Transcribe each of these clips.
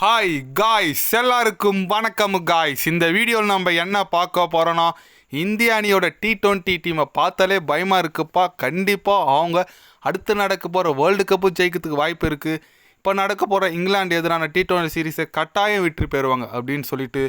Hi guys, எல்லாருக்கும் வணக்கம் guys. இந்த வீடியோவில் நம்ம என்ன பார்க்க போகிறோன்னா, இந்திய அணியோட T20 டீமை பார்த்தாலே பயமாக இருக்குப்பா. கண்டிப்பாக அவங்க அடுத்து நடக்க போகிற வேர்ல்டு கப்பு ஜெயிக்கிறதுக்கு வாய்ப்பு இருக்குது. இப்போ நடக்க போகிற இங்கிலாந்து எதிரான T20 சீரீஸை கட்டாயம் வெற்றி பெறுவாங்க அப்படின்னு சொல்லிட்டு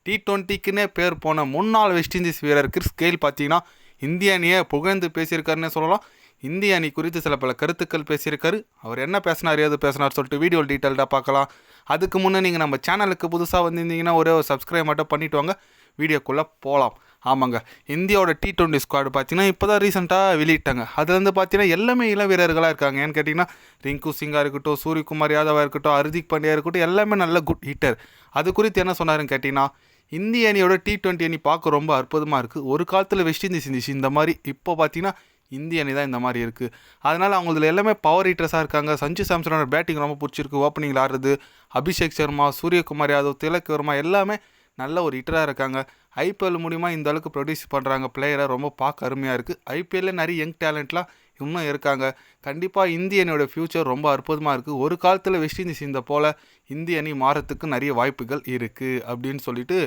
T20க்குன்னே பேர் போன முன்னாள் வெஸ்ட் இண்டீஸ் வீரர் கிறிஸ் கெயில் பார்த்தீங்கன்னா இந்திய அணியை புகழ்ந்து பேசியிருக்காருன்னே சொல்லலாம். இந்திய அணி குறித்து சில பல கருத்துக்கள் பேசியிருக்காரு. அவர் என்ன பேசினார், ஏது பேசினார் சொல்லிட்டு வீடியோ டீட்டெயில்டாக பார்க்கலாம். அதுக்கு முன்னே நீங்கள் நம்ம சேனலுக்கு புதுசாக வந்திருந்தீங்கன்னா ஒரே ஒரு சப்ஸ்கிரைப் மட்டும் பண்ணிவிட்டு வாங்க, வீடியோக்குள்ளே போகலாம். ஆமாங்க, இந்தியாவோட T20 ஸ்குவாடு பார்த்தீங்கன்னா இப்போ தான் ரீசெண்டாக வெளியிட்டாங்க. அதுலேருந்து பார்த்தீங்கன்னா எல்லாமே இளம் வீரர்களாக இருக்காங்க. ஏன்னு கேட்டிங்கன்னா ரிங்கு சிங்காக இருக்கட்டும், சூரியகுமார் யாதவாக இருக்கட்டும், ஹர்திக் பாண்டியா இருக்கட்டும், எல்லாமே நல்ல குட் ஹிட்டர். அது குறித்து என்ன சொன்னாருன்னு கேட்டிங்கன்னா, இந்திய அணியோட T20 அணி பார்க்க ரொம்ப அற்புதமாக இருக்குது. ஒரு காலத்தில் வெஸ்ட் இண்டீஸ் இருந்துச்சு இந்த மாதிரி, இப்போ பார்த்தீங்கன்னா இந்திய அணி தான் இந்த மாதிரி இருக்குது. அதனால் அவங்களதுல எல்லாமே பவர் ஹீட்டர்ஸாக இருக்காங்க. சஞ்சு சாம்சனோட பேட்டிங் ரொம்ப பிடிச்சிருக்கு. ஓப்பனிங்கில் ஆடுறது அபிஷேக் சர்மா, சூரியகுமார் யாதவ், திலக் வர்மா எல்லாமே நல்ல ஒரு ஹிட்டராக இருக்காங்க. ஐபிஎல் மூலிமா இந்த அளவுக்கு ப்ரொடியூஸ் பண்ணுறாங்க பிளேயரை, ரொம்ப பார்க்க அருமையாக இருக்குது. ஐபிஎல்ல நிறைய யங் டேலண்ட்லாம் இன்னும் இருக்காங்க. கண்டிப்பாக இந்திய அணியோட ஃப்யூச்சர் ரொம்ப அற்புதமாக இருக்குது. ஒரு காலத்தில் வெஸ்ட் இண்டீஸ் இந்த போல் இந்திய அணி மாறத்துக்கு நிறைய வாய்ப்புகள் இருக்குது அப்படின்னு சொல்லிட்டு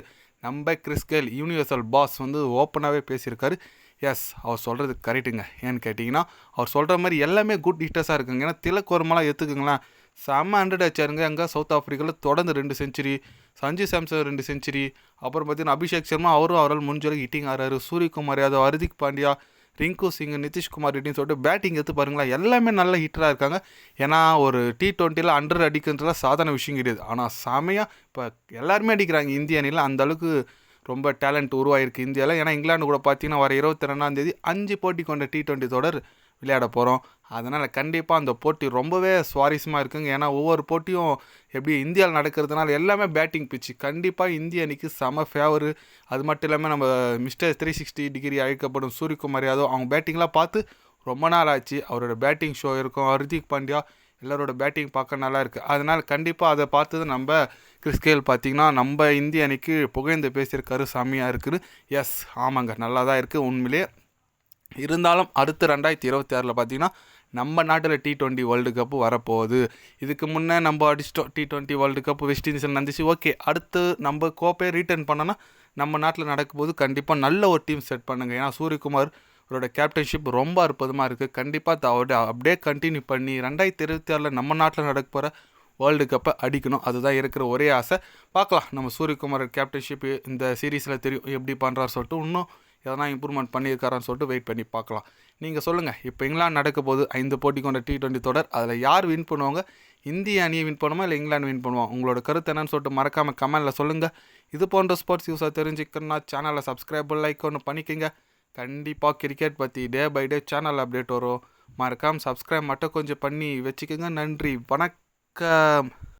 நம்ம கிறிஸ் கெயில் யூனிவர்சல் பாஸ் ஓப்பனாகவே பேசியிருக்காரு. எஸ், அவர் சொல்கிறது கரெக்டுங்க. ஏன்னு கேட்டிங்கன்னா அவர் சொல்கிற மாதிரி எல்லாமே குட் ஹிட்டர்ஸாக இருக்குங்க. ஏன்னா திலக் வர்மாலாம் எடுத்துக்கங்களேன், செம்ம 100 அடிச்சாருங்க. அங்கே சவுத் ஆஃப்ரிக்காவில் தொடர்ந்து 2 செஞ்சுரி, சஞ்சு சாம்சன் 2 செஞ்சுரி, அப்புறம் பார்த்தீங்கன்னா அபிஷேக் சர்மா அவரால் முடிஞ்சளவு ஹிட்டிங் ஆறாரு. சூரியகுமார் யாதவ், ஹர்திக் பாண்டியா, ரிங்கு சிங், நிதிஷ்குமார் ரெட்டின்னு சொல்லிட்டு பேட்டிங் எடுத்து பாருங்களேன், எல்லாமே நல்ல ஹிட்டராக இருக்காங்க. ஏன்னா ஒரு T20ல் 100 அடிக்கிறதுலாம் சாதாரண விஷயம் கிடையாது. ஆனால் செமையாக இப்போ எல்லாருமே அடிக்கிறாங்க இந்திய அணியில். அந்தளவுக்கு ரொம்ப டேலண்ட் உருவாயிருக்கு இந்தியாவில். ஏன்னா இங்கிலாந்து கூட பார்த்தீங்கன்னா வர 22ஆம் தேதி 5 போட்டி கொண்ட T20 தொடர் விளையாட போகிறோம். அதனால் கண்டிப்பாக அந்த போட்டி ரொம்பவே சுவாரஸ்யமாக இருக்குங்க. ஏன்னா ஒவ்வொரு போட்டியும் எப்படி இந்தியாவில் நடக்கிறதுனால எல்லாமே பேட்டிங் பிச்சு. கண்டிப்பாக இந்திய அணிக்கு செம ஃபேவரு. அது மட்டும் இல்லாமல் நம்ம மிஸ்டர் 360 டிகிரி அழைக்கப்படும் சூரியகுமார் யாதவ் அவங்க பேட்டிங்லாம் பார்த்து ரொம்ப நாள் ஆச்சு. அவரோட பேட்டிங் ஷோ இருக்கும். ஹர்திக் பாண்டியா எல்லாரோட பேட்டிங் பார்க்க நல்லா இருக்குது. அதனால் கண்டிப்பாக அதை பார்த்தது நம்ம கிறிஸ் கெயில் பார்த்திங்கன்னா நம்ம இந்திய அணிக்கு புகழ்ந்து பேசியிருக்காரு. செம்மையாக இருக்குது. எஸ், ஆமாங்க, நல்லா தான் இருக்குது உண்மையிலே. இருந்தாலும் அடுத்து 2026 பார்த்திங்கன்னா நம்ம நாட்டில் T20 வேர்ல்டு கப்பு வரப்போகுது. இதுக்கு முன்னே நம்ம அடிச்சிட்டோம் T20 வேர்ல்டு கப்பு வெஸ்ட் இண்டீஸில் நடந்துச்சு. ஓகே, அடுத்து நம்ம கோப்பையை ரீட்டர்ன் பண்ணோன்னா நம்ம நாட்டில் நடக்கும்போது கண்டிப்பாக நல்ல ஒரு டீம் செட் பண்ணுங்கள். ஏன்னா சூரியகுமார் அவரோட கேப்டன்ஷிப் ரொம்ப அற்புதமாக இருக்குது. கண்டிப்பாக அவரோட அப்படியே கண்டினியூ பண்ணி 2026 நம்ம நாட்டில் நடக்க போகிற வேர்ல்டு கப்பை அடிக்கணும். அதுதான் இருக்கிற ஒரே ஆசை. பார்க்கலாம், நம்ம சூரியகுமார் கேப்டன்ஷிப் இந்த சீரீஸில் தெரியும் எப்படி பண்ணுறாரு சொல்லிட்டு, இன்னும் எதனா இம்ப்ரூவ்மெண்ட் பண்ணியிருக்காரான்னு சொல்லிட்டு வெயிட் பண்ணி பார்க்கலாம். நீங்கள் சொல்லுங்கள், இப்போ இங்கிலாந்து நடக்க போது 5 போட்டி கொண்ட T20 தொடர், அதில் யார் வின் பண்ணுவாங்க? இந்திய அணியை வின் பண்ணுமா இல்லை இங்கிலாந்து வின் பண்ணுவோம்? உங்களோட கருத்து என்னன்னு சொல்லிட்டு மறக்காமல் கமெண்டில் சொல்லுங்கள். இது போன்ற ஸ்போர்ட்ஸ் யூஸாக தெரிஞ்சுக்கணுன்னா சேனலை சப்ஸ்கிரைப் லைக் ஒன்று பண்ணிக்கோங்க. கண்டிப்பாக கிரிக்கெட் பற்றி day by day channel update வரும். மறக்காமல் சப்ஸ்கிரைப் மட்டும் கொஞ்சம் பண்ணி வச்சுக்கோங்க. நன்றி, வணக்கம்.